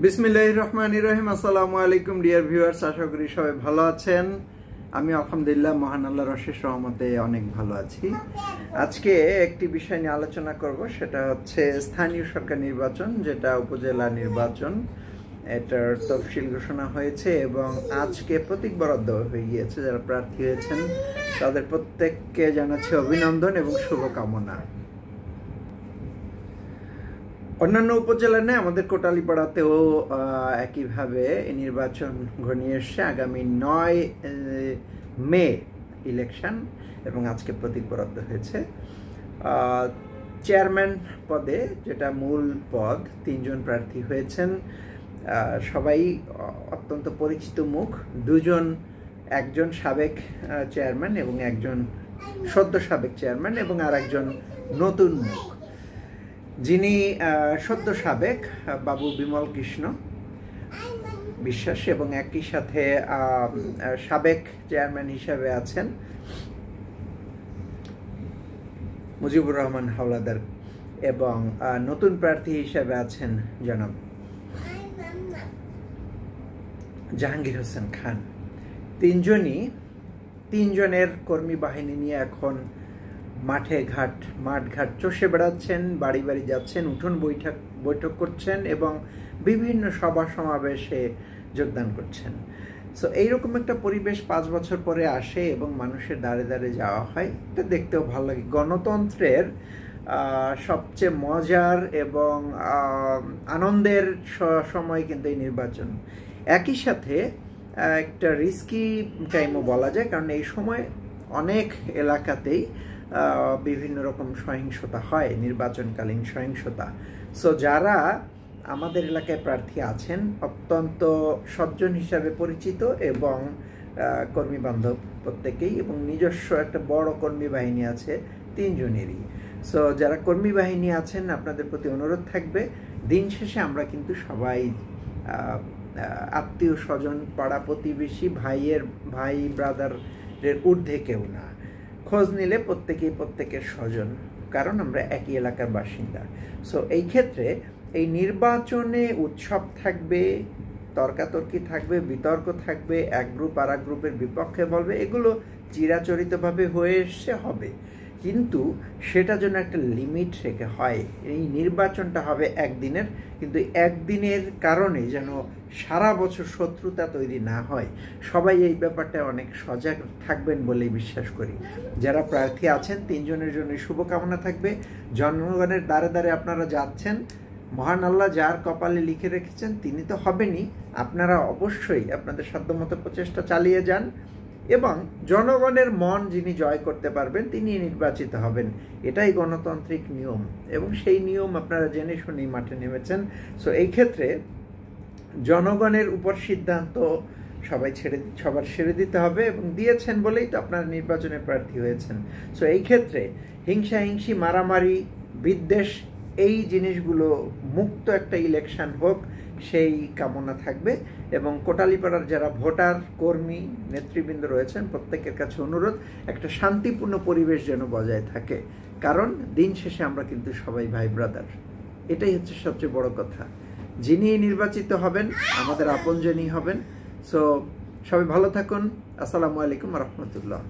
বিসমিল্লাহির রহমানির রহিম। আসসালামু আলাইকুম ডিয়ার ভিউয়ার্স, আশা করি সবাই ভালো আছেন। আমি আলহামদুলিল্লাহ মহান আল্লাহর অশেষ রহমতে অনেক ভালো আছি। আজকে একটি বিষয় নিয়ে আলোচনা করব, সেটা হচ্ছে স্থানীয় সরকার নির্বাচন, যেটা উপজেলা নির্বাচন। এটার তফসিল ঘোষণা হয়েছে এবং আজকে প্রতীক বরাদ্দ হয়ে গিয়েছে। যারা প্রার্থী হয়েছেন তাদের প্রত্যেককে জানাচ্ছি অভিনন্দন এবং শুভকামনা। অন্যান্য উপজেলা নেই, আমাদের কোটালীপাড়াতেও একইভাবে নির্বাচন ঘনিয়ে এসছে। আগামী 9 মে ইলেকশন এবং আজকে প্রতীক বরাদ্দ হয়েছে। চেয়ারম্যান পদে, যেটা মূল পদ, 3 জন প্রার্থী হয়েছেন। সবাই অত্যন্ত পরিচিত মুখ। একজন সাবেক চেয়ারম্যান এবং একজন সদ্য সাবেক চেয়ারম্যান এবং আর একজন নতুন মুখ। যিনি সদ্য সাবেক বাবু বিমল কৃষ্ণ বিশ্বাস এবং একই সাথে সাবেক চেয়ারম্যান হিসেবে আছেন মুজিবুর রহমান হাওলাদার এবং নতুন প্রার্থী হিসেবে আছেন জনাব জাহাঙ্গীর হোসেন খান। 3 জনের কর্মী বাহিনী নিয়ে এখন মাঠ ঘাট চষে বেড়াচ্ছেন, বাড়ি বাড়ি যাচ্ছেন, উঠোন বৈঠক করছেন এবং বিভিন্ন সভা সমাবেশে যোগদান করছেন। সো এইরকম একটা পরিবেশ 5 বছর পরে আসে এবং মানুষের দাঁড়ে দাঁড়ে যাওয়া হয়। এটা দেখতেও ভালো লাগে। গণতন্ত্রের সবচেয়ে মজার এবং আনন্দের সময় কিন্তু এই নির্বাচন। একই সাথে একটা রিস্কি টাইমও বলা যায়, কারণ এই সময় অনেক এলাকাতেই বিভিন্ন রকম সহিংসতা হয়, নির্বাচনকালীন সহিংসতা। সো যারা আমাদের এলাকায় প্রার্থী আছেন অত্যন্ত সজ্জন হিসাবে পরিচিত এবং কর্মী বান্ধব প্রত্যেকেই, এবং নিজস্ব একটা বড় কর্মী বাহিনী আছে 3 জনেরই। সো যারা কর্মী বাহিনী আছেন, আপনাদের প্রতি অনুরোধ থাকবে, দিন শেষে আমরা কিন্তু সবাই আত্মীয় স্বজন, পাড়া প্রতিবেশী, ভাই ব্রাদারের ঊর্ধ্বে কেউ না। খোঁজ নিলে প্রত্যেকের স্বজন, কারণ আমরা একই এলাকার বাসিন্দা। সো এই ক্ষেত্রে এই নির্বাচনে উৎসব থাকবে, তর্কাতর্কি থাকবে, বিতর্ক থাকবে, এক গ্রুপ আর এক গ্রুপের বিপক্ষে বলবে, এগুলো চিরাচরিতভাবে হয়ে এসছে, হবে, কিন্তু সেটা যেন একটা লিমিট রেখে হয়। এই নির্বাচনটা হবে একদিনের, কিন্তু একদিনের কারণে যেন সারা বছর শত্রুতা তৈরি না হয়। সবাই এই ব্যাপারটা অনেক সজাগ থাকবেন বলেই বিশ্বাস করি। যারা প্রার্থী আছেন 3 জনের জন্য শুভকামনা থাকবে। জনগণের দ্বারে দ্বারে আপনারা যাচ্ছেন, মহান আল্লাহ যার কপালে লিখে রেখেছেন তিনি তো হবেনই। আপনারা অবশ্যই আপনাদের সাধ্যমতো প্রচেষ্টা চালিয়ে যান এবং জনগণের মন যিনি জয় করতে পারবেন তিনি নির্বাচিত হবেন। এটাই গণতান্ত্রিক নিয়ম এবং সেই নিয়ম আপনারা জেনে শুনেই মাঠে নেমেছেন। সো এই ক্ষেত্রে জনগণের উপর সিদ্ধান্ত সবার ছেড়ে দিতে হবে এবং দিয়েছেন বলেই তো আপনারা নির্বাচনে প্রার্থী হয়েছেন। সো এই ক্ষেত্রে হিংসাহিংসি, মারামারি, বিদ্বেষ, এই জিনিসগুলো মুক্ত একটা ইলেকশন হোক, সেই কামনা থাকবে। এবং কোটালীপাড়ার যারা ভোটার, কর্মী, নেতৃবৃন্দ রয়েছেন প্রত্যেকের কাছে অনুরোধ, একটা শান্তিপূর্ণ পরিবেশ যেন বজায় থাকে, কারণ দিন শেষে আমরা কিন্তু সবাই ভাই ব্রাদার। এটাই হচ্ছে সবচেয়ে বড় কথা। যিনি নির্বাচিত হবেন আমাদের আপনজনই হবেন। সো সবাই ভালো থাকুন। আসসালামু আলাইকুম রহমতুল্লাহ।